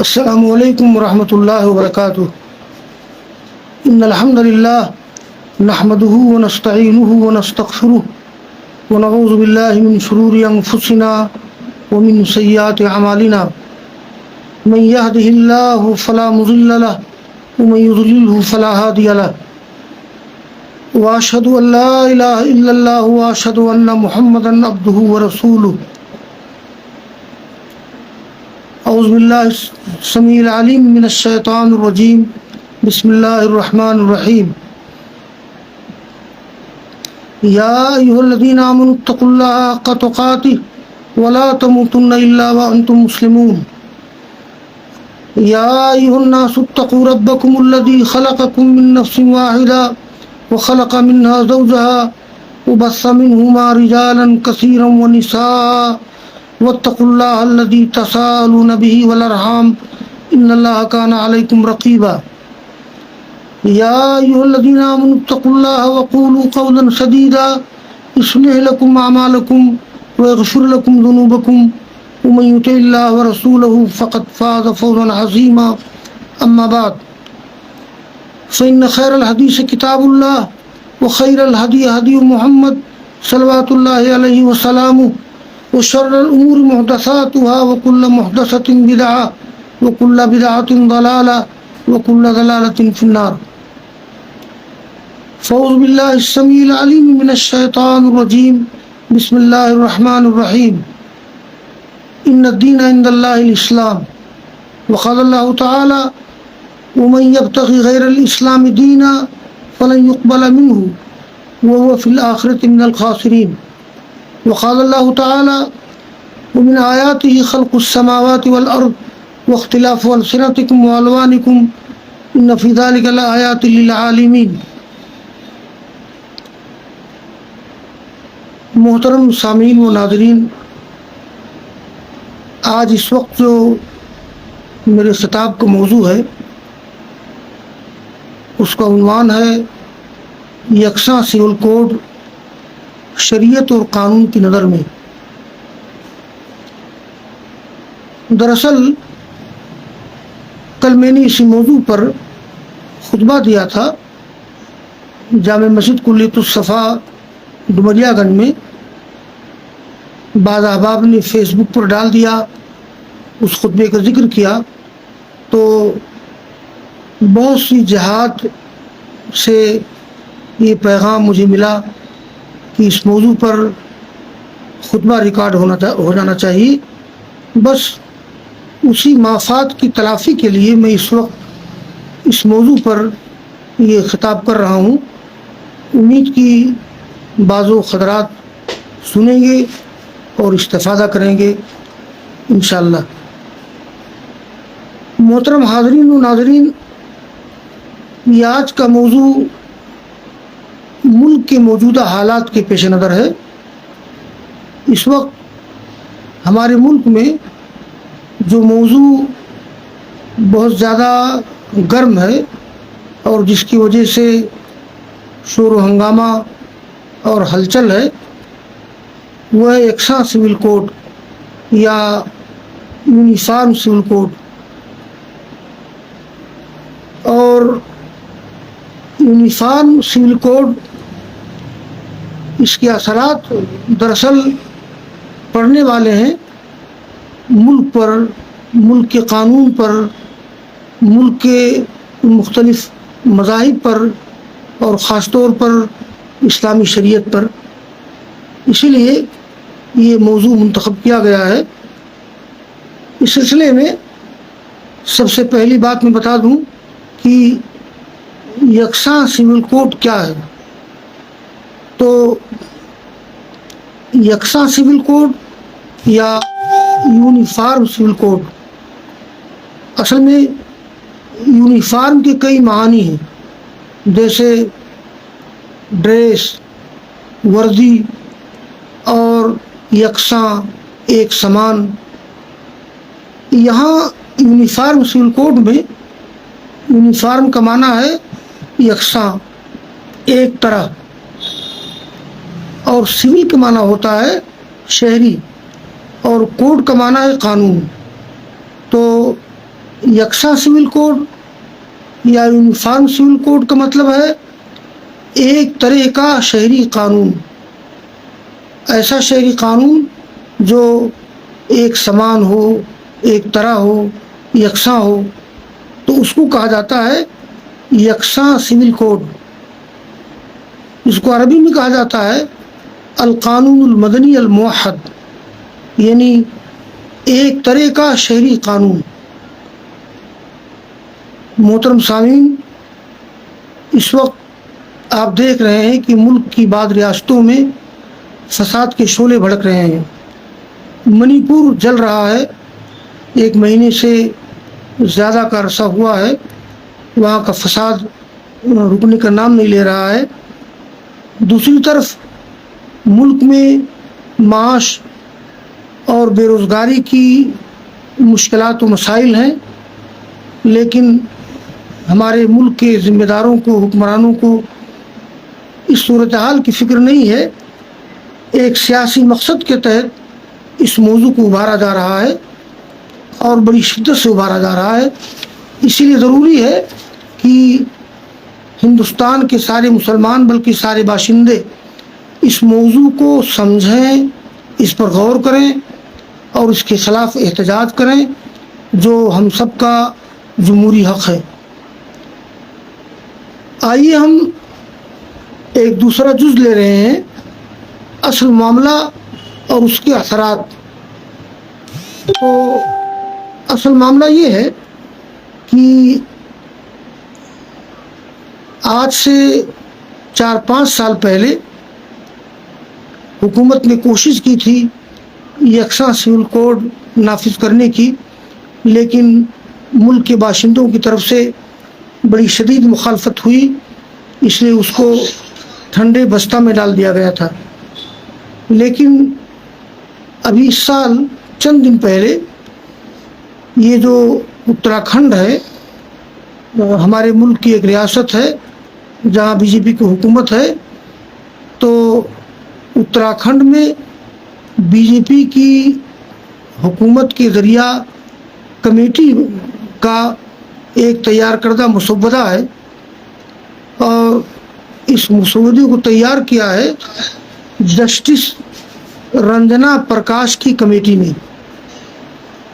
السلام علیکم ورحمۃ اللہ وبرکاتہ۔ ان الحمد للہ نحمده ونستعینه ونستغفره ونعوذ باللہ من شرور انفسنا ومن سیئات اعمالنا، من يهده الله فلا مضل له ومن يضلله فلا هادي له، واشهد ان لا اله الا الله واشهد ان محمدا عبده ورسوله۔ اعوذ باللہ السمیع العلیم من الشیطان الرجیم، بسم اللہ الرحمن الرحیم۔ یا ایھا الذین آمنوا اتقوا اللہ حق تقاتہ ولا تموتن الا وانتم مسلمون۔ یا ایھا الناس اتقوا ربکم الذی خلقکم من نفس واحدہ وخلق منها زوجها وبث منہما رجالا کثیرا ونساء واتقوا اللہ الذی تساءلون به والارحام ان اللہ کان علیکم رقیبا۔ یا ایھا الذین آمنوا اتقوا اللہ وقولوا قولا سدیدا یصلح لکم اعمالکم ویغفر لکم ذنوبکم ومن یطع اللہ ورسولہ فقد فاز فوزا عظیما۔ اما بعد فإن خیر الحدیث کتاب اللہ وخیر الہدی ہدی محمد صلوات اللہ علیہ وسلم، وشر الأمور محدثاتها وكل محدثة بدعة وكل بدعة ضلالة وكل ضلالة في النار۔ فأعوذ بالله السميع العليم من الشيطان الرجيم، بسم الله الرحمن الرحيم۔ إن الدين عند الله الإسلام، وقال الله تعالى ومن يبتغي غير الإسلام دينا فلن يقبل منه وهو في الآخرة من الخاسرين۔ وقال الله تعالى ومن آياته خلق السماوات والأرض واختلاف ألسنتكم وألوانكم إن في ذلك لآيات للعالمين۔ محترم سامعین و ناظرین، آج اس وقت جو میرے خطاب کا موضوع ہے اس کا عنوان ہے یکساں سول کوڈ شریعت اور قانون کی نظر میں۔ دراصل کل میں نے اسی موضوع پر خطبہ دیا تھا جامع مسجد کلیۃ الصفا ڈومریا گنج میں۔ بعض احباب نے فیس بک پر ڈال دیا، اس خطبے کا ذکر کیا، تو بہت سی جہات سے یہ پیغام مجھے ملا کہ اس موضوع پر خطبہ ریکارڈ ہو جانا چاہیے۔ بس اسی مفاد کی تلافی کے لیے میں اس وقت اس موضوع پر یہ خطاب کر رہا ہوں۔ امید کی بعض حضرات سنیں گے اور استفادہ کریں گے انشاءاللہ۔ محترم حاضرین و ناظرین، یہ آج کا موضوع ملک کے موجودہ حالات کے پیش نظر ہے۔ اس وقت ہمارے ملک میں جو موضوع بہت زیادہ گرم ہے اور جس کی وجہ سے شور و ہنگامہ اور ہلچل ہے، وہ ہے یکساں سول کوڈ یا یونیفارم سول کوڈ۔ اور یونیفارم سول کوڈ، اس کے اثرات دراصل پڑنے والے ہیں ملک پر، ملک کے قانون پر، ملک کے مختلف مذاہب پر اور خاص طور پر اسلامی شریعت پر۔ اسی لیے یہ موضوع منتخب کیا گیا ہے۔ اس سلسلے میں سب سے پہلی بات میں بتا دوں کہ یکساں سول کوڈ کیا ہے۔ تو یکساں سول کوڈ یا یونیفارم سول کوڈ، اصل میں یونیفارم کے کئی معانی ہیں، جیسے ڈریس، وردی اور یکساں، ایک سمان۔ یہاں یونیفارم سول کوڈ میں یونیفارم کا معنی ہے یکساں، ایک طرح، اور سول کا معنی ہوتا ہے شہری، اور کوڈ کا معنی ہے قانون۔ تو یکساں سول کوڈ یا یونیفارم سول کوڈ کا مطلب ہے ایک طرح کا شہری قانون، ایسا شہری قانون جو ایک سمان ہو، ایک طرح ہو، یکساں ہو، تو اس کو کہا جاتا ہے یکساں سول کوڈ۔ اس کو عربی میں کہا جاتا ہے القانون المدنی الموحد، یعنی ایک طرح کا شہری قانون۔ محترم سامعین، اس وقت آپ دیکھ رہے ہیں کہ ملک کی بعض ریاستوں میں فساد کے شعلے بھڑک رہے ہیں۔ منی پور جل رہا ہے، 1 مہینے سے زیادہ کا عرصہ ہوا ہے، وہاں کا فساد رکنے کا نام نہیں لے رہا ہے۔ دوسری طرف ملک میں معاش اور بے روزگاری کی مشکلات و مسائل ہیں، لیکن ہمارے ملک کے ذمہ داروں کو، حکمرانوں کو اس صورتحال کی فکر نہیں ہے۔ ایک سیاسی مقصد کے تحت اس موضوع کو ابھارا جا رہا ہے اور بڑی شدت سے ابھارا جا رہا ہے۔ اسی لیے ضروری ہے کہ ہندوستان کے سارے مسلمان بلکہ سارے باشندے اس موضوع کو سمجھیں، اس پر غور کریں اور اس کے خلاف احتجاج کریں، جو ہم سب کا جمہوری حق ہے۔ آئیے ہم ایک دوسرا جز لے رہے ہیں، اصل معاملہ اور اس کے اثرات۔ تو اصل معاملہ یہ ہے کہ آج سے 4-5 سال پہلے حکومت نے کوشش کی تھی یکساں سول کوڈ نافذ کرنے کی، لیکن ملک کے باشندوں کی طرف سے بڑی شدید مخالفت ہوئی، اس لیے اس کو ٹھنڈے بستہ میں ڈال دیا گیا تھا۔ لیکن ابھی اس سال چند دن پہلے یہ جو اتراکھنڈ ہے، ہمارے ملک کی ایک ریاست ہے جہاں بی جے پی کی حکومت ہے، تو اتراکھنڈ میں بی جے پی کی حکومت کے ذریعہ کمیٹی کا ایک تیار کردہ مسودہ ہے، اور اس مسودے کو تیار کیا ہے جسٹس رنجنا پرکاش کی کمیٹی نے۔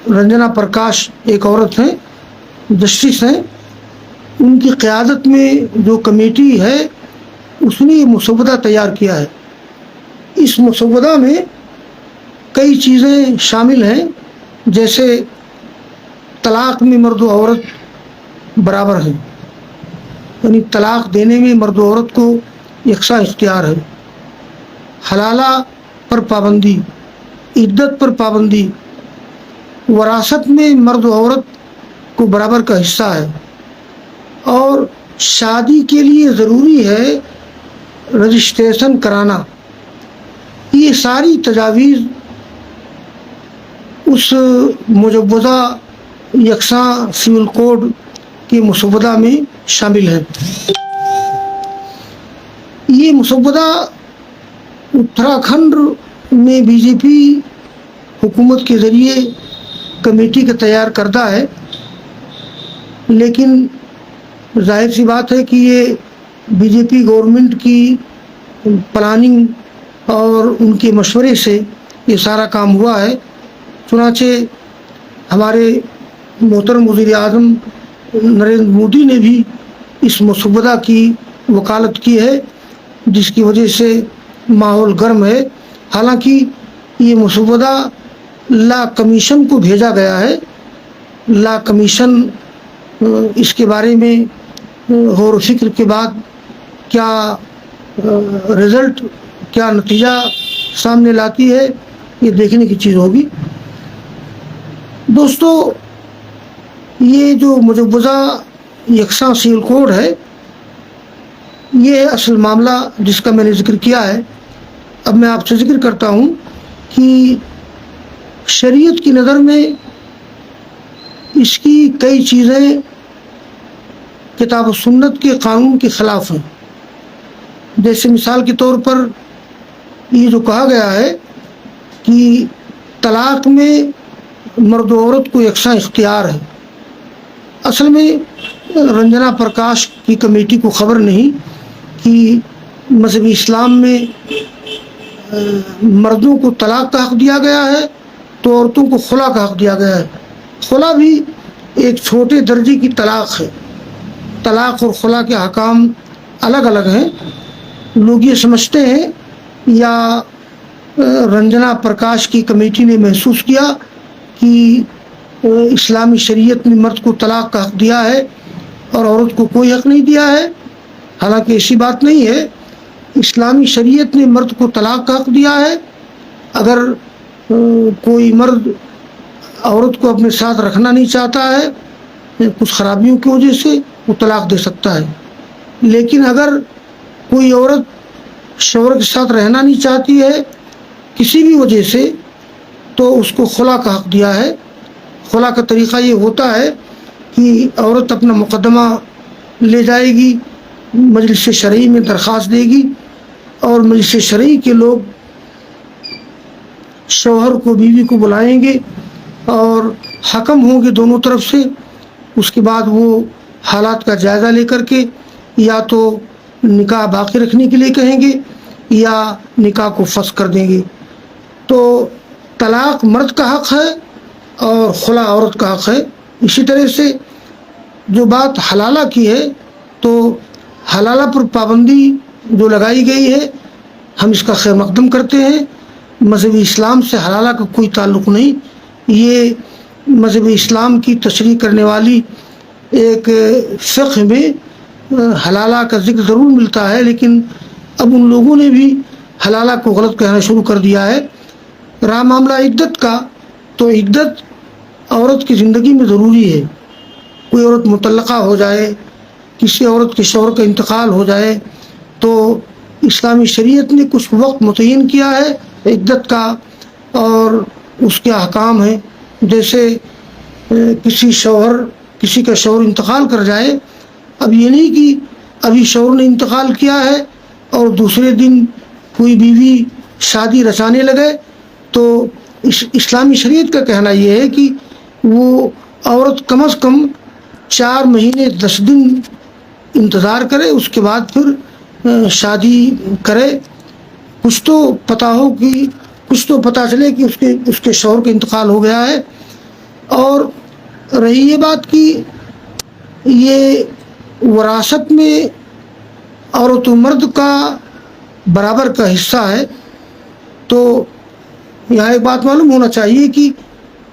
رنجنا پرکاش ایک عورت ہیں، جسٹس ہیں، ان کی قیادت میں جو کمیٹی ہے اس نے یہ مسودہ تیار کیا ہے۔ اس مسودہ میں کئی چیزیں شامل ہیں، جیسے طلاق میں مرد و عورت برابر ہیں، یعنی طلاق دینے میں مرد و عورت کو یکساں اختیار ہے، حلالہ پر پابندی، عدت پر پابندی، وراثت میں مرد و عورت کو برابر کا حصہ ہے، اور شادی کے لیے ضروری ہے رجسٹریشن کرانا۔ یہ ساری تجاویز اس مجوزہ یکساں سول کوڈ کے مسودہ میں شامل ہے۔ یہ مسودہ اتراکھنڈ میں بی جے پی حکومت کے ذریعے کمیٹی کا تیار کردہ ہے، لیکن ظاہر سی بات ہے کہ یہ بی جے پی گورنمنٹ کی پلاننگ اور ان کے مشورے سے یہ سارا کام ہوا ہے۔ چنانچہ ہمارے محترم وزیر اعظم نریندر مودی نے بھی اس مسودہ کی وکالت کی ہے، جس کی وجہ سے ماحول گرم ہے۔ حالانکہ یہ مسودہ لا کمیشن کو بھیجا گیا ہے، لا کمیشن اس کے بارے میں غور و فکر کے بعد کیا رزلٹ، کیا نتیجہ سامنے لاتی ہے، یہ دیکھنے کی چیز ہوگی۔ دوستو، یہ جو مجوزہ یکساں سول کوڈ ہے، یہ اصل معاملہ جس کا میں نے ذکر کیا ہے۔ اب میں آپ سے ذکر کرتا ہوں کہ شریعت کی نظر میں اس کی کئی چیزیں کتاب و سنت کے قانون کے خلاف ہیں۔ جیسے مثال کے طور پر یہ جو کہا گیا ہے کہ طلاق میں مرد و عورت کو یکساں اختیار ہے، اصل میں رنجنا پرکاش کی کمیٹی کو خبر نہیں کہ مذہب اسلام میں مردوں کو طلاق کا حق دیا گیا ہے تو عورتوں کو خلا کا حق دیا گیا ہے۔ خلا بھی ایک چھوٹے درجے کی طلاق ہے۔ طلاق اور خلا کے احکام الگ الگ ہیں۔ لوگ یہ سمجھتے ہیں یا رنجنا پرکاش کی کمیٹی نے محسوس کیا کہ اسلامی شریعت نے مرد کو طلاق کا حق دیا ہے اور عورت کو کوئی حق نہیں دیا ہے، حالانکہ ایسی بات نہیں ہے۔ اسلامی شریعت نے مرد کو طلاق کا حق دیا ہے۔ اگر کوئی مرد عورت کو اپنے ساتھ رکھنا نہیں چاہتا ہے کچھ خرابیوں کی وجہ سے، وہ طلاق دے سکتا ہے، لیکن اگر کوئی عورت شوہر کے ساتھ رہنا نہیں چاہتی ہے کسی بھی وجہ سے تو اس کو خلا کا حق دیا ہے۔ خلا کا طریقہ یہ ہوتا ہے کہ عورت اپنا مقدمہ لے جائے گی، مجلس شرعی میں درخواست دے گی اور مجلس شرعی کے لوگ شوہر کو بیوی کو بلائیں گے اور حکم ہوں گے دونوں طرف سے۔ اس کے بعد وہ حالات کا جائزہ لے کر کے یا تو نکاح باقی رکھنے کے لیے کہیں گے یا نکاح کو فسخ کر دیں گے۔ تو طلاق مرد کا حق ہے اور خلا عورت کا حق ہے۔ اسی طرح سے جو بات حلالہ کی ہے تو حلالہ پر پابندی جو لگائی گئی ہے ہم اس کا خیر مقدم کرتے ہیں۔ مذہب اسلام سے حلالہ کا کوئی تعلق نہیں۔ یہ مذہب اسلام کی تشریح کرنے والی ایک فقہ میں حلالہ کا ذکر ضرور ملتا ہے، لیکن اب ان لوگوں نے بھی حلالہ کو غلط کہنا شروع کر دیا ہے۔ رہا معاملہ عدت کا، تو عدت عورت کی زندگی میں ضروری ہے۔ کوئی عورت مطلقہ ہو جائے، کسی عورت کے شوہر کا انتقال ہو جائے تو اسلامی شریعت نے کچھ وقت متعین کیا ہے عدت کا اور اس کے احکام ہیں۔ جیسے کسی کا شوہر انتقال کر جائے، اب یہ نہیں کہ ابھی شوہر نے انتقال کیا ہے اور دوسرے دن کوئی بیوی شادی رچانے لگے، تو اسلامی شریعت کا کہنا یہ ہے کہ وہ عورت کم از کم 4 مہینے 10 دن انتظار کرے، اس کے بعد پھر شادی کرے۔ کچھ تو پتہ چلے کہ اس کے شوہر کا انتقال ہو گیا ہے۔ اور رہی یہ بات کہ یہ وراثت میں عورت و مرد کا برابر کا حصہ ہے، تو یہاں ایک بات معلوم ہونا چاہیے کہ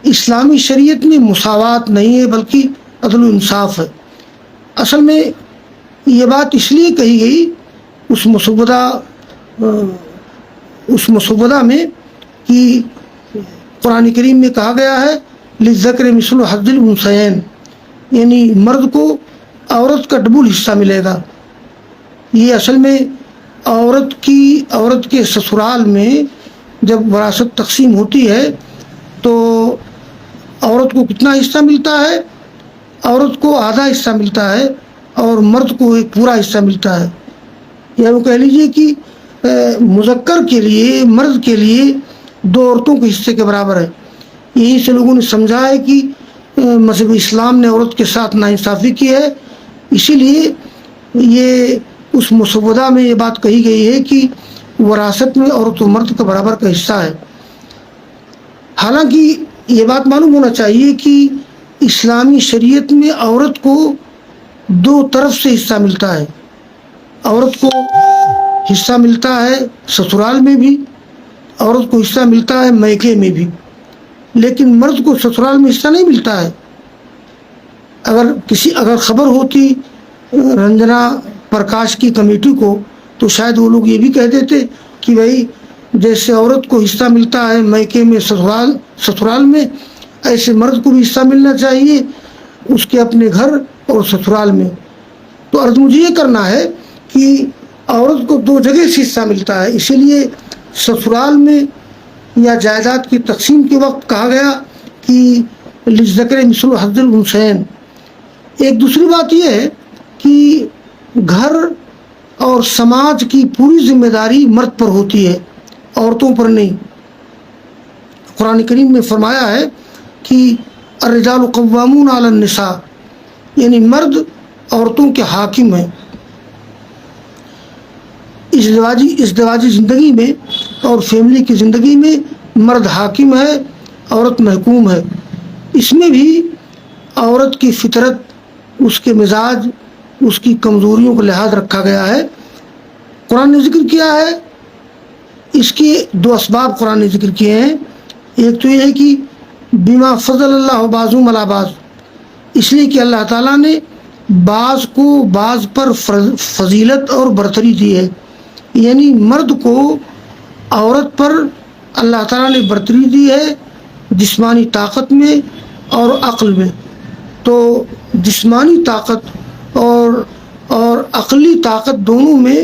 اسلامی شریعت میں مساوات نہیں ہے بلکہ عدل و انصاف ہے۔ اصل میں یہ بات اس لیے کہی گئی اس مسودہ میں کہ قرآن کریم میں کہا گیا ہے للذکر مثل حظ الانثیین، یعنی مرد کو عورت کا ڈبل حصہ ملے گا۔ یہ اصل میں عورت کے سسرال میں جب وراثت تقسیم ہوتی ہے تو عورت کو کتنا حصہ ملتا ہے؟ عورت کو آدھا حصہ ملتا ہے اور مرد کو ایک پورا حصہ ملتا ہے۔ یا وہ کہہ لیجیے کہ مذکر کے لیے، مرد کے لیے 2 عورتوں کے حصے کے برابر ہے۔ یہیں سے لوگوں نے سمجھا ہے کہ مذہب اسلام نے عورت کے ساتھ ناانصافی کی ہے، اسی لیے یہ اس مسودہ میں یہ بات کہی گئی ہے کہ وراثت میں عورت و مرد کا برابر کا حصہ ہے۔ حالانکہ یہ بات معلوم ہونا چاہیے کہ اسلامی شریعت میں عورت کو 2 طرف سے حصہ ملتا ہے۔ عورت کو حصہ ملتا ہے سسرال میں بھی، عورت کو حصہ ملتا ہے میکے میں بھی، لیکن مرد کو سسرال میں حصہ نہیں ملتا ہے۔ اگر خبر ہوتی رنجنا پرکاش کی کمیٹی کو تو شاید وہ لوگ یہ بھی کہہ دیتے کہ بھائی جیسے عورت کو حصہ ملتا ہے میکے میں سسرال میں، ایسے مرد کو بھی حصہ ملنا چاہیے اس کے اپنے گھر اور سسرال میں۔ تو عرض مجھے یہ کرنا ہے کہ عورت کو 2 جگہ سے حصہ ملتا ہے، اسی لیے سسرال میں یا جائیداد کی تقسیم کے وقت کہا گیا کہ للذکر مثل حظ الانثیین۔ ایک دوسری بات یہ ہے کہ گھر اور سماج کی پوری ذمہ داری مرد پر ہوتی ہے، عورتوں پر نہیں۔ قرآن کریم میں فرمایا ہے کہ الرجال قوامون علی النساء، یعنی مرد عورتوں کے حاکم ہیں. ازدواجی زندگی میں اور فیملی کی زندگی میں مرد حاکم ہے، عورت محکوم ہے. اس میں بھی عورت کی فطرت، اس کے مزاج، اس کی کمزوریوں کا لحاظ رکھا گیا ہے. قرآن نے ذکر کیا ہے، اس کے دو اسباب قرآن نے ذکر کیے ہیں. ایک تو یہ ہے کہ بما فضل اللہ بعضهم علی بعض، اس لیے کہ اللہ تعالیٰ نے بعض کو بعض پر فضیلت اور برتری دی ہے. یعنی مرد کو عورت پر اللہ تعالیٰ نے برتری دی ہے جسمانی طاقت میں اور عقل میں. تو جسمانی طاقت اور عقلی طاقت دونوں میں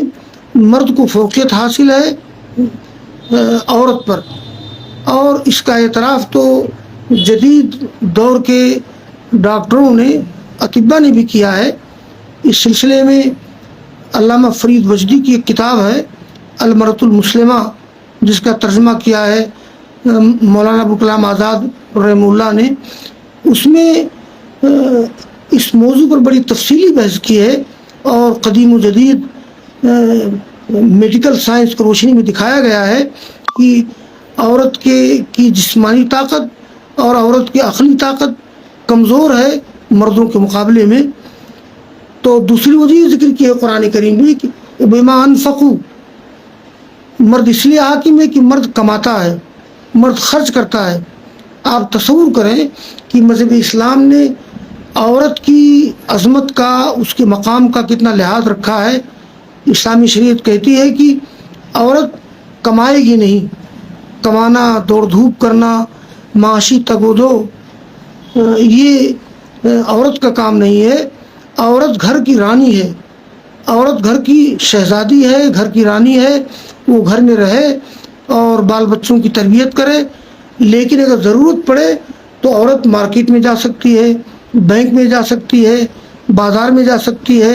مرد کو فوقیت حاصل ہے عورت پر. اور اس کا اعتراف تو جدید دور کے ڈاکٹروں نے، اطباء نے بھی کیا ہے. اس سلسلے میں علامہ فرید وجدی کی ایک کتاب ہے المرأة المسلمہ، جس کا ترجمہ کیا ہے مولانا ابوالکلام آزاد رحمہ اللہ نے. اس میں اس موضوع پر بڑی تفصیلی بحث کی ہے اور قدیم و جدید میڈیکل سائنس کی روشنی میں دکھایا گیا ہے کہ عورت کی جسمانی طاقت اور عورت کی عقلی طاقت کمزور ہے مردوں کے مقابلے میں. تو دوسری وجہ ذکر کی ہے قرآن کریم میں کہ بما انفقوا، مرد اس لیے حاکم ہے کہ مرد کماتا ہے، مرد خرچ کرتا ہے. آپ تصور کریں کہ مذہب اسلام نے عورت کی عظمت کا، اس کے مقام کا کتنا لحاظ رکھا ہے. اسلامی شریعت کہتی ہے کہ عورت کمائے گی نہیں، کمانا، دوڑ دھوپ کرنا، معاشی تگ و دو، یہ عورت کا کام نہیں ہے. عورت گھر کی رانی ہے، عورت گھر کی شہزادی ہے، گھر کی رانی ہے. وہ گھر میں رہے اور بال بچوں کی تربیت کرے، لیکن اگر ضرورت پڑے تو عورت مارکیٹ میں جا سکتی ہے، بینک میں جا سکتی ہے، بازار میں جا سکتی ہے،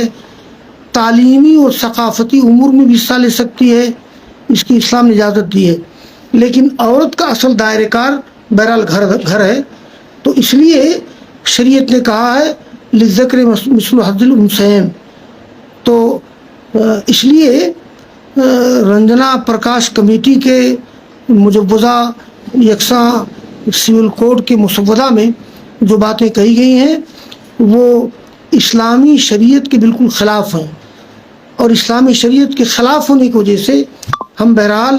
تعلیمی اور ثقافتی امور میں بھی حصہ لے سکتی ہے. اس کی اسلام نے اجازت دی ہے. لیکن عورت کا اصل دائرہ کار بہرحال گھر ہے. تو اس لیے شریعت نے کہا ہے للذکر مثل حظ الانثیین. تو اس لیے رنجنا پرکاش کمیٹی کے مجوزہ یکساں سول کوڈ کے مسودہ میں جو باتیں کہی گئی ہیں وہ اسلامی شریعت کے بالکل خلاف ہیں. اور اسلامی شریعت کے خلاف ہونے کی وجہ سے ہم بہرحال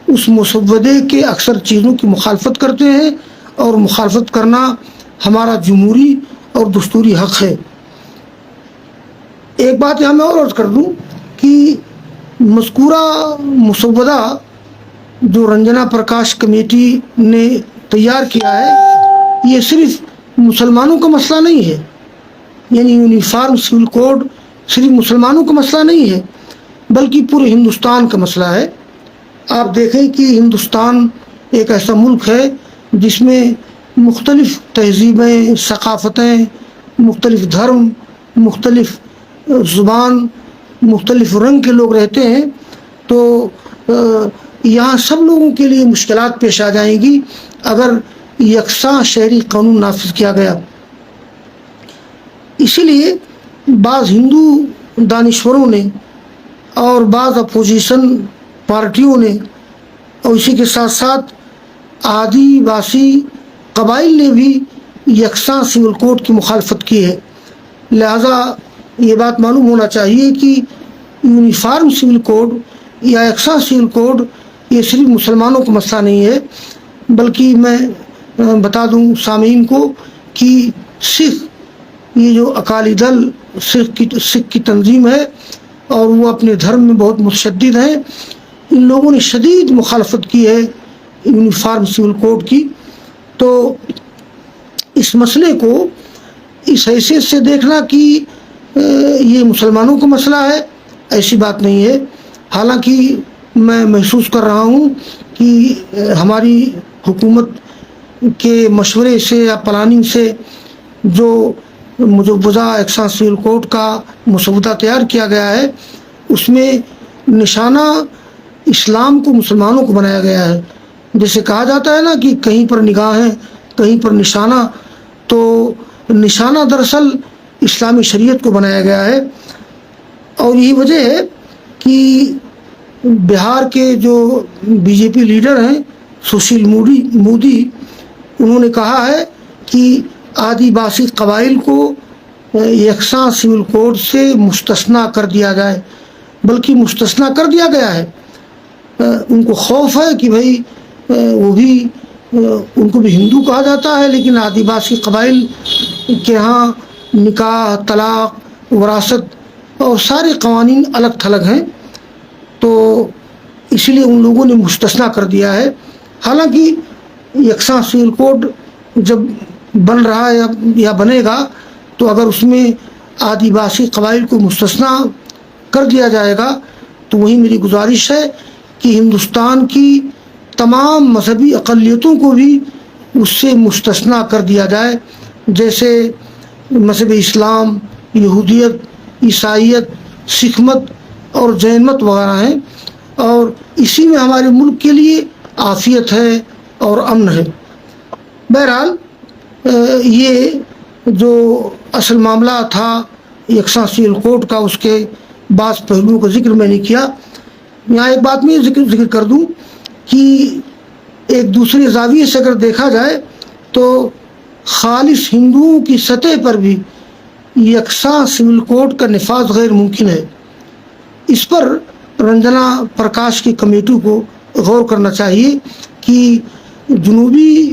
اس مسودے کے اکثر چیزوں کی مخالفت کرتے ہیں، اور مخالفت کرنا ہمارا جمہوری اور دستوری حق ہے. ایک بات یہاں میں اور عرض کر دوں کہ مذکورہ مسودہ جو رنجنا پرکاش کمیٹی نے تیار کیا ہے، یہ صرف مسلمانوں کا مسئلہ نہیں ہے. یعنی یونیفارم سول کوڈ صرف مسلمانوں کا مسئلہ نہیں ہے، بلکہ پورے ہندوستان کا مسئلہ ہے. آپ دیکھیں کہ ہندوستان ایک ایسا ملک ہے جس میں مختلف تہذیبیں، ثقافتیں، مختلف دھرم، مختلف زبان، مختلف رنگ کے لوگ رہتے ہیں. تو یہاں سب لوگوں کے لیے مشکلات پیش آ جائیں گی اگر یکساں شہری قانون نافذ کیا گیا. اسی لیے بعض ہندو دانشوروں نے اور بعض اپوزیشن پارٹیوں نے اور اسی کے ساتھ ساتھ آدی واسی قبائل نے بھی یکساں سول کوڈ کی مخالفت کی ہے. لہذا یہ بات معلوم ہونا چاہیے کہ یونیفارم سول کوڈ یا یکساں سول کوڈ یہ صرف مسلمانوں کا مسئلہ نہیں ہے، بلکہ میں بتا دوں سامعین کو کہ سکھ، یہ جو اکالی دل سکھ کی تنظیم ہے اور وہ اپنے دھرم میں بہت متشدد ہیں، ان لوگوں نے شدید مخالفت کی ہے یونیفارم سول کوڈ کی. تو اس مسئلے کو اس حیثیت سے دیکھنا کہ یہ مسلمانوں کا مسئلہ ہے، ایسی بات نہیں ہے. حالانکہ میں محسوس کر رہا ہوں کہ ہماری حکومت کے مشورے سے یا پلاننگ سے جو مجوزہ یکساں سول کوڈ کا مسودہ تیار کیا گیا ہے، اس میں نشانہ اسلام کو مسلمانوں کو بنایا گیا ہے. جیسے کہا جاتا ہے نا کہ کہیں پر نگاہیں کہیں پر نشانہ، تو نشانہ دراصل اسلامی شریعت کو بنایا گیا ہے. اور یہی وجہ ہے کہ بہار کے جو بی جے پی لیڈر ہیں سشیل مودی انہوں نے کہا ہے کہ آدی باسی قبائل کو یکساں سول کوڈ سے مستثنیٰ کر دیا جائے، بلکہ مستثنیٰ کر دیا گیا ہے. ان کو خوف ہے کہ بھائی وہ بھی ان کو بھی ہندو کہا جاتا ہے، لیکن آدی باسی قبائل کے ہاں نکاح، طلاق، وراثت اور سارے قوانین الگ تھلگ ہیں، تو اس لیے ان لوگوں نے مستثنیٰ کر دیا ہے. حالانکہ یکساں سول کوڈ جب بن رہا ہے یا بنے گا تو اگر اس میں آدی باسی قبائل کو مستثنیٰ کر دیا جائے گا تو وہی میری گزارش ہے کہ ہندوستان کی تمام مذہبی اقلیتوں کو بھی اس سے مستثنیٰ کر دیا جائے، جیسے مذہب اسلام، یہودیت، عیسائیت، سکھ مت اور جین مت وغیرہ ہیں، اور اسی میں ہمارے ملک کے لیے عافیت ہے اور امن ہے. بہرحال یہ جو اصل معاملہ تھا یکساں سول کوڈ کا، اس کے بعض پہلوؤں کا ذکر میں نے کیا. یہاں ایک بات میں ذکر کر دوں کہ ایک دوسرے زاویے سے اگر دیکھا جائے تو خالص ہندوؤں کی سطح پر بھی یکساں سول کوڈ کا نفاذ غیر ممکن ہے. اس پر رنجنا پرکاش کی کمیٹی کو غور کرنا چاہیے کہ جنوبی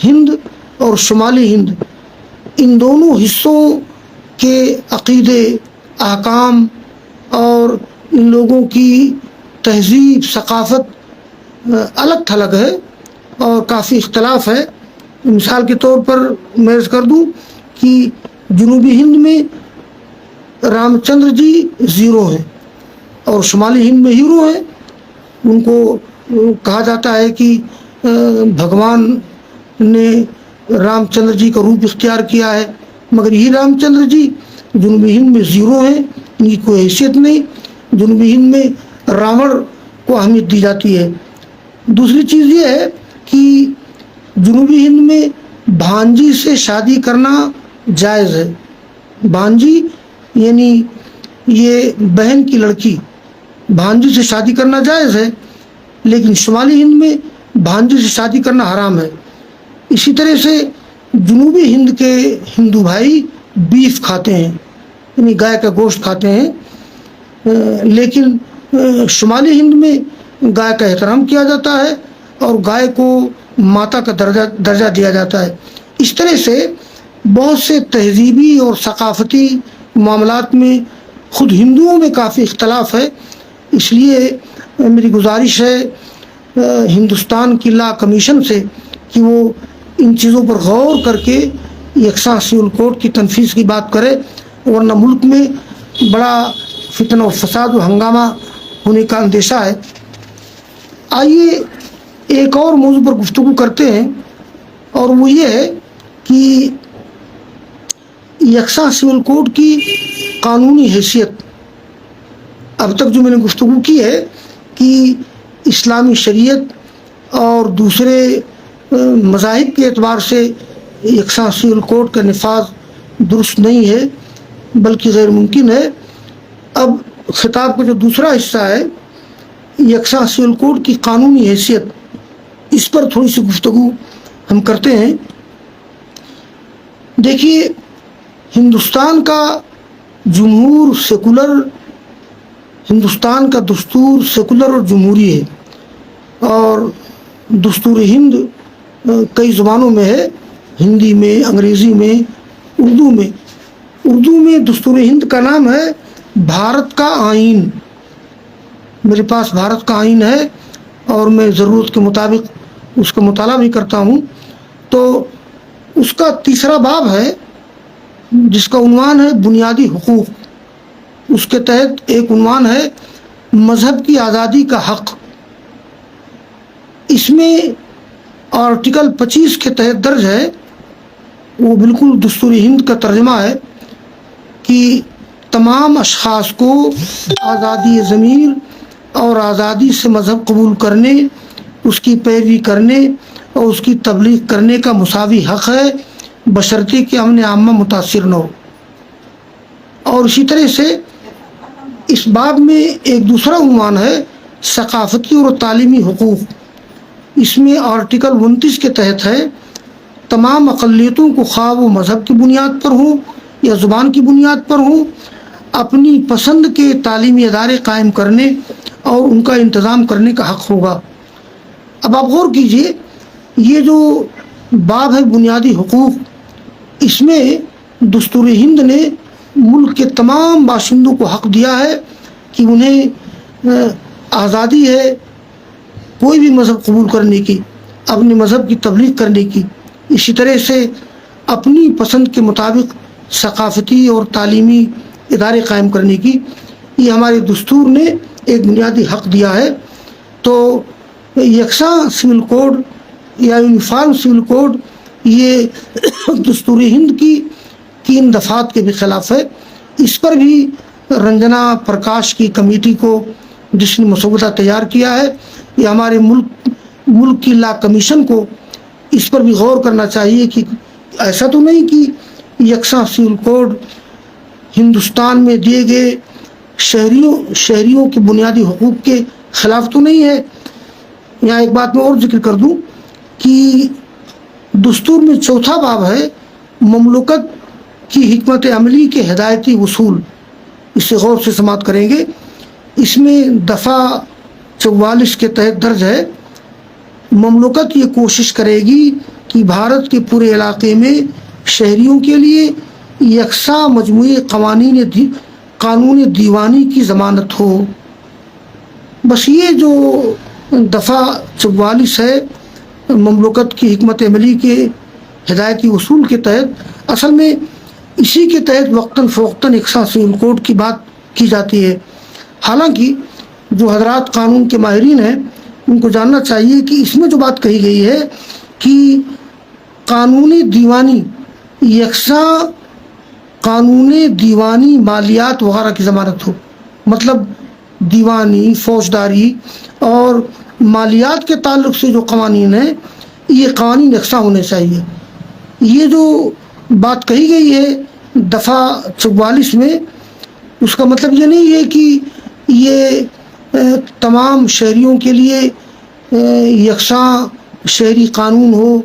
ہند اور شمالی ہند ان دونوں حصوں کے عقیدے، احکام اور ان لوگوں کی تہذیب، ثقافت الگ تھلگ ہے اور کافی اختلاف ہے. مثال کے طور پر میں عرض کر دوں کہ جنوبی ہند میں رام چندر جی زیرو ہیں اور شمالی ہند میں ہیرو ہیں. ان کو کہا جاتا ہے کہ بھگوان نے رام چندر جی کا روپ اختیار کیا ہے، مگر یہی رام چندر جی جنوبی ہند میں زیرو ہیں، ان کی کوئی حیثیت نہیں. جنوبی ہند میں راون کو اہمیت دی جاتی ہے. دوسری چیز یہ ہے کہ جنوبی ہند میں بھانجی سے شادی کرنا جائز ہے. بھانجی یعنی یہ بہن کی لڑکی، بھانجی سے شادی کرنا جائز ہے، لیکن شمالی ہند میں بھانجی سے شادی کرنا حرام ہے. اسی طرح سے جنوبی ہند کے ہندو بھائی بیف کھاتے ہیں، یعنی گائے کا گوشت کھاتے ہیں، لیکن شمالی ہند میں گائے کا احترام کیا جاتا ہے اور گائے کو ماتا کا درجہ دیا جاتا ہے. اس طرح سے بہت سے تہذیبی اور ثقافتی معاملات میں خود ہندوؤں میں کافی اختلاف ہے. اس لیے میری گزارش ہے ہندوستان کی لا کمیشن سے کہ وہ ان چیزوں پر غور کر کے یکساں سول کوڈ کی تنفیذ کی بات کرے، ورنہ ملک میں بڑا فتنہ و فساد و ہنگامہ ہونے کا اندیشہ ہے. آئیے ایک اور موضوع پر گفتگو کرتے ہیں، اور وہ یہ ہے کہ یکساں سول کوڈ کی قانونی حیثیت. اب تک جو میں نے گفتگو کی ہے کہ اسلامی شریعت اور دوسرے مذاہب کے اعتبار سے یکساں سول کوڈ کا نفاذ درست نہیں ہے بلکہ غیر ممکن ہے. اب خطاب کا جو دوسرا حصہ ہے یکساں سول کوڈ کی قانونی حیثیت، اس پر تھوڑی سی گفتگو ہم کرتے ہیں. دیکھیے، ہندوستان کا جمہور سیکولر، ہندوستان کا دستور سیکولر اور جمہوری ہے، اور دستور ہند کئی زبانوں میں ہے، ہندی میں، انگریزی میں، اردو میں. اردو میں دستور ہند کا نام ہے بھارت کا آئین. میرے پاس بھارت کا آئین ہے اور میں ضرورت کے مطابق اس کا مطالعہ بھی کرتا ہوں. تو اس کا تیسرا باب ہے جس کا عنوان ہے بنیادی حقوق. اس کے تحت ایک عنوان ہے مذہب کی آزادی کا حق. اس میں آرٹیکل 25 کے تحت درج ہے، وہ بالکل دستور ہند کا ترجمہ ہے کہ تمام اشخاص کو آزادی ضمیر اور آزادی سے مذہب قبول کرنے، اس کی پیروی کرنے اور اس کی تبلیغ کرنے کا مساوی حق ہے، بشرطے کہ امن عامہ متاثر نہ ہو. اور اسی طرح سے اس باب میں ایک دوسرا عنوان ہے ثقافتی اور تعلیمی حقوق. اس میں آرٹیکل 29 کے تحت ہے تمام اقلیتوں کو خواہ وہ مذہب کی بنیاد پر ہوں یا زبان کی بنیاد پر ہوں اپنی پسند کے تعلیمی ادارے قائم کرنے اور ان کا انتظام کرنے کا حق ہوگا. اب آپ غور کیجئے، یہ جو باب ہے بنیادی حقوق، اس میں دستور ہند نے ملک کے تمام باشندوں کو حق دیا ہے کہ انہیں آزادی ہے کوئی بھی مذہب قبول کرنے کی، اپنے مذہب کی تبلیغ کرنے کی، اسی طرح سے اپنی پسند کے مطابق ثقافتی اور تعلیمی ادارے قائم کرنے کی. یہ ہمارے دستور نے ایک بنیادی حق دیا ہے. تو یکساں سول کوڈ یا یونیفارم سول کوڈ یہ دستور ہند کی 3 دفعات کے بھی خلاف ہے. اس پر بھی رنجنا پرکاش کی کمیٹی کو جس نے مسودہ تیار کیا ہے، یہ ہمارے ملک کی لا کمیشن کو اس پر بھی غور کرنا چاہیے کہ ایسا تو نہیں کہ یکساں سول کوڈ ہندوستان میں دیے گئے شہریوں کے بنیادی حقوق کے خلاف تو نہیں ہے. یہاں ایک بات میں اور ذکر کر دوں کہ دستور میں 4تھا باب ہے مملکت کی حکمت عملی کے ہدایتی اصول. اس سے غور سے سماعت کریں گے. اس میں دفعہ 44 کے تحت درج ہے مملکت یہ کوشش کرے گی کہ بھارت کے پورے علاقے میں شہریوں کے لیے یکساں مجموعی قانون دیوانی کی ضمانت ہو. بس یہ جو دفعہ 44 ہے مملکت کی حکمت عملی کے ہدایتی اصول کے تحت، اصل میں اسی کے تحت وقتاً فوقتاً یکساں سول کوڈ کی بات کی جاتی ہے. حالانکہ جو حضرات قانون کے ماہرین ہیں ان کو جاننا چاہیے کہ اس میں جو بات کہی گئی ہے کہ قانون دیوانی یکساں قانون دیوانی مالیات وغیرہ کی ضمانت ہو، مطلب دیوانی، فوجداری اور مالیات کے تعلق سے جو قوانین ہیں یہ قوانین یکساں ہونے چاہیے. یہ جو بات کہی گئی ہے دفعہ 44 میں، اس کا مطلب یہ نہیں ہے کہ یہ تمام شہریوں کے لیے یکساں شہری قانون ہو.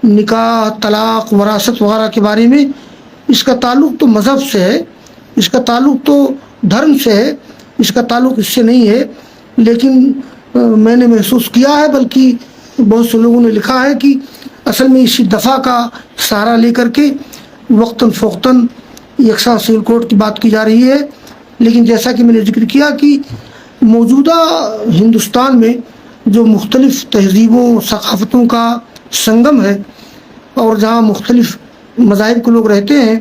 نکاح، طلاق، وراثت وغیرہ کے بارے میں اس کا تعلق تو مذہب سے ہے، اس کا تعلق تو دھرم سے ہے، اس کا تعلق اس سے نہیں ہے. لیکن میں نے محسوس کیا ہے، بلکہ بہت سے لوگوں نے لکھا ہے کہ اصل میں اسی دفعہ کا سہارا لے کر کے وقتاً فوقتاً یکساں سول کوڈ کی بات کی جا رہی ہے. لیکن جیسا کہ میں نے ذکر کیا کہ موجودہ ہندوستان میں جو مختلف تہذیبوں ثقافتوں کا سنگم ہے اور جہاں مختلف مذاہب کے لوگ رہتے ہیں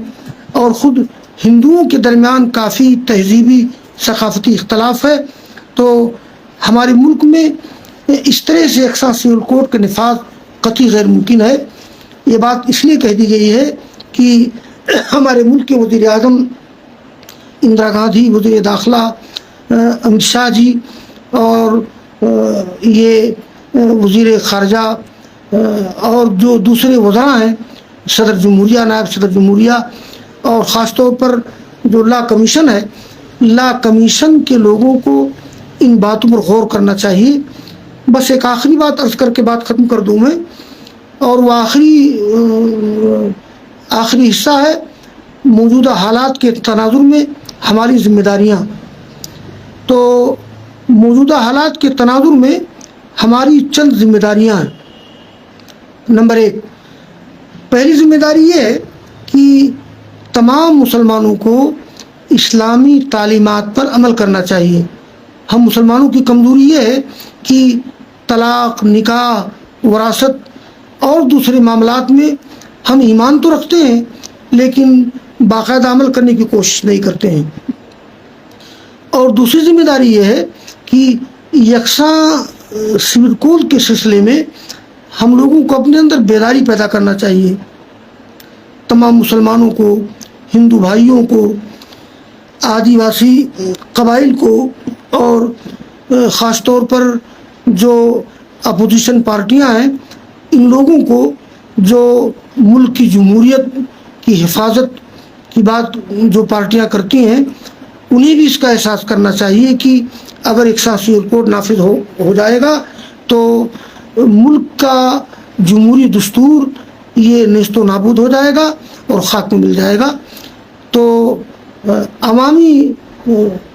اور خود ہندوؤں کے درمیان کافی تہذیبی ثقافتی اختلاف ہے، تو ہمارے ملک میں اس طرح سے یکساں سول کوڈ کا نفاذ قطعی غیر ممکن ہے. یہ بات اس لیے کہہ دی گئی ہے کہ ہمارے ملک کے وزیر اعظم اندرا گاندھی، وزیر داخلہ امت شاہ جی اور یہ وزیر خارجہ اور جو دوسرے وزراء ہیں، صدر جمہوریہ، نائب صدر جمہوریہ، اور خاص طور پر جو لا کمیشن ہے، لا کمیشن کے لوگوں کو ان باتوں پر غور کرنا چاہیے. بس ایک آخری بات عرض کر کے بات ختم کر دوں میں، اور وہ آخری حصہ ہے موجودہ حالات کے تناظر میں ہماری ذمہ داریاں. تو موجودہ حالات کے تناظر میں ہماری چند ذمہ داریاں ہیں. نمبر 1، پہلی ذمہ داری یہ ہے کہ تمام مسلمانوں کو اسلامی تعلیمات پر عمل کرنا چاہیے. ہم مسلمانوں کی کمزوری یہ ہے کہ طلاق، نکاح، وراثت اور دوسرے معاملات میں ہم ایمان تو رکھتے ہیں لیکن باقاعدہ عمل کرنے کی کوشش نہیں کرتے ہیں. اور دوسری ذمہ داری یہ ہے کہ یکساں سول کوڈ کے سلسلے میں ہم لوگوں کو اپنے اندر بیداری پیدا کرنا چاہیے. تمام مسلمانوں کو، ہندو بھائیوں کو، آدیواسی قبائل کو، اور خاص طور پر جو اپوزیشن پارٹیاں ہیں ان لوگوں کو جو ملک کی جمہوریت کی حفاظت کی بات جو پارٹیاں کرتی ہیں انہیں بھی اس کا احساس کرنا چاہیے کہ اگر ایک ساتھ سیول کوڈ نافذ ہو جائے گا تو ملک کا جمہوری دستور یہ نیست و نابود ہو جائے گا اور خاک میں مل جائے گا. تو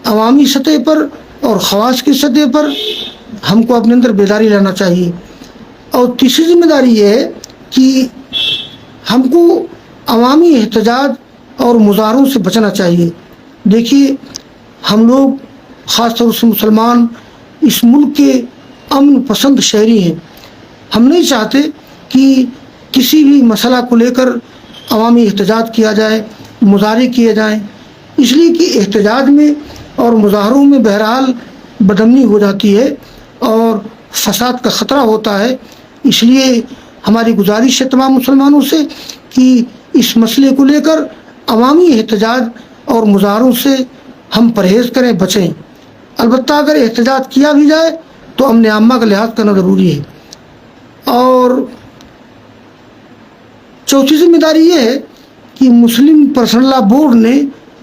عوامی سطح پر اور خواص کی سطح پر ہم کو اپنے اندر بیداری لانا چاہیے. اور تیسری ذمہ داری یہ ہے کہ ہم کو عوامی احتجاج اور مظاہروں سے بچنا چاہیے. دیکھیے ہم لوگ خاص طور سے مسلمان اس ملک کے امن پسند شہری ہیں. ہم نہیں چاہتے کہ کسی بھی مسئلہ کو لے کر عوامی احتجاج کیا جائے، مظاہرے کیے جائیں، اس لیے کہ احتجاج میں اور مظاہروں میں بہرحال بدامنی ہو جاتی ہے اور فساد کا خطرہ ہوتا ہے. اس لیے ہماری گزارش ہے تمام مسلمانوں سے کہ اس مسئلے کو لے کر عوامی احتجاج اور مظاہروں سے ہم پرہیز کریں، بچیں. البتہ اگر احتجاج کیا بھی جائے تو امن عامہ کا لحاظ کرنا ضروری ہے. اور چوتھی ذمہ داری یہ ہے کہ مسلم پرسنل لا بورڈ نے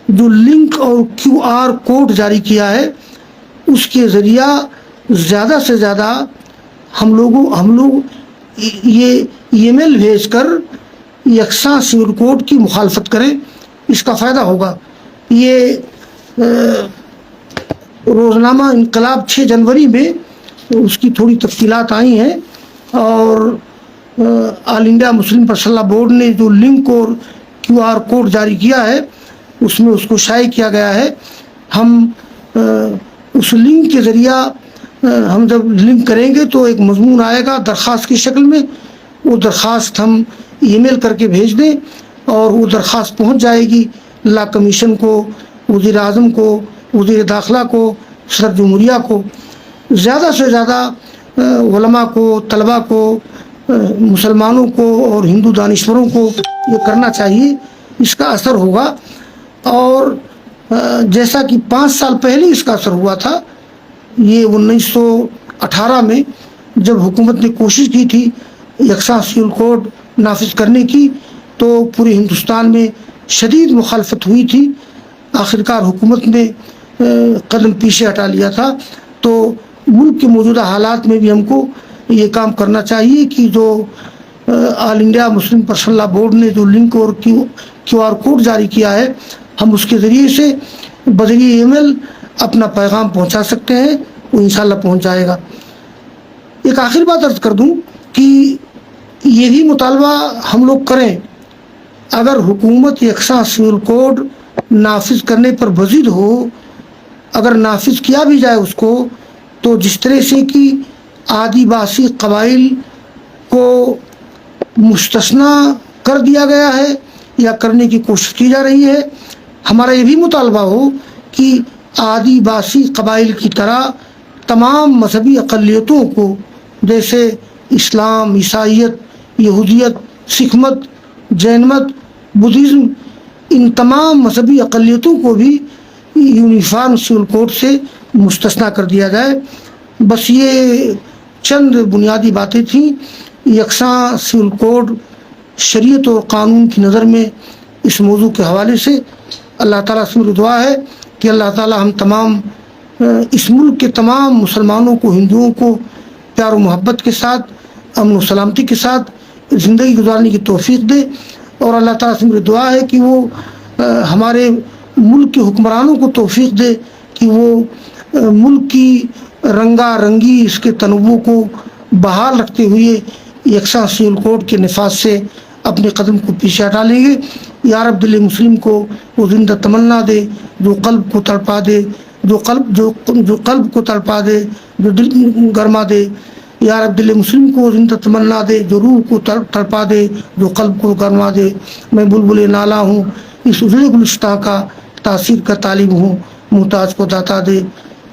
جو لنک اور QR کوڈ جاری کیا ہے اس کے ذریعہ زیادہ سے زیادہ ہم لوگ یہ ای میل بھیج کر یکساں سیول کوڈ کی مخالفت کریں. اس کا فائدہ ہوگا. یہ روزنامہ انقلاب 6 جنوری میں اس کی تھوڑی تفصیلات آئی ہیں اور آل انڈیا مسلم پرسنل لا بورڈ نے جو لنک اور QR کوڈ جاری کیا ہے اس میں اس کو شائع کیا گیا ہے. ہم اس لنک کے ذریعہ ہم جب لنک کریں گے تو ایک مضمون آئے گا درخواست کی شکل میں. وہ درخواست ہم ای میل کر کے بھیج دیں اور وہ درخواست پہنچ جائے گی لا کمیشن کو، وزیر اعظم کو، وزیر داخلہ کو، صدر جمہوریہ کو. زیادہ سے زیادہ علماء کو، طلباء کو، مسلمانوں کو اور ہندو دانشوروں کو یہ کرنا چاہیے. اس کا اثر ہوگا. اور جیسا کہ 5 سال پہلے اس کا اثر ہوا تھا، یہ 1918 میں جب حکومت نے کوشش کی تھی یکساں سیول کوڈ نافذ کرنے کی تو پورے ہندوستان میں شدید مخالفت ہوئی تھی. آخرکار حکومت نے قدم پیچھے ہٹا لیا تھا. تو ملک کے موجودہ حالات میں بھی ہم کو یہ کام کرنا چاہیے کہ جو آل انڈیا مسلم پرسنل لا بورڈ نے جو لنک اور QR کوڈ جاری کیا ہے ہم اس کے ذریعے سے بذریعہ ای میل اپنا پیغام پہنچا سکتے ہیں. وہ انشاءاللہ پہنچ جائے گا. ایک آخر بات عرض کر دوں کہ یہ بھی مطالبہ ہم لوگ کریں، اگر حکومت یکساں سیول کوڈ نافذ کرنے پر بضد ہو، اگر نافذ کیا بھی جائے اس کو، تو جس طرح سے کہ آدیواسی قبائل کو مستثنی کر دیا گیا ہے یا کرنے کی کوشش کی جا رہی ہے، ہمارا یہ بھی مطالبہ ہو کہ آدیواسی قبائل کی طرح تمام مذہبی اقلیتوں کو، جیسے اسلام، عیسائیت، یہودیت، سکھ مت، جین مت، بدھزم، ان تمام مذہبی اقلیتوں کو بھی یونیفارم سیول کوڈ سے مستثنی کر دیا جائے. بس یہ چند بنیادی باتیں تھیں. یکساں سیول کوڈ شریعت اور قانون کی نظر میں اس موضوع کے حوالے سے اللہ تعالیٰ سے میری دعا ہے کہ اللہ تعالیٰ ہم تمام اس ملک کے تمام مسلمانوں کو، ہندوؤں کو پیار و محبت کے ساتھ، امن و سلامتی کے ساتھ زندگی گزارنے کی توفیق دے. اور اللہ تعالیٰ سے میری دعا ہے کہ وہ ہمارے ملک کے حکمرانوں کو توفیق دے کہ وہ ملک کی رنگا رنگی، اس کے تنوع کو بحال رکھتے ہوئے یکساں سیول کوڈ کے نفاذ سے اپنے قدم کو پیچھے ہٹا لیں گے. یا رب دل مسلم کو وہ زندہ تمنا دے جو قلب کو تڑپا دے، جو قلب کو تڑپا دے، جو دل گرما دے. یا رب دل مسلم کو زندہ تمنا دے جو روح کو تڑپا دے، جو قلب کو گرما دے. میں بلبل نالا ہوں، اس اجڑے گلشتہ کا تاثیر کا طالب ہوں، محتاج کو داتا دے.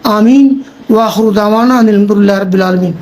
آمین. وآخر دعوانا ان الحمد للہ رب العالمین.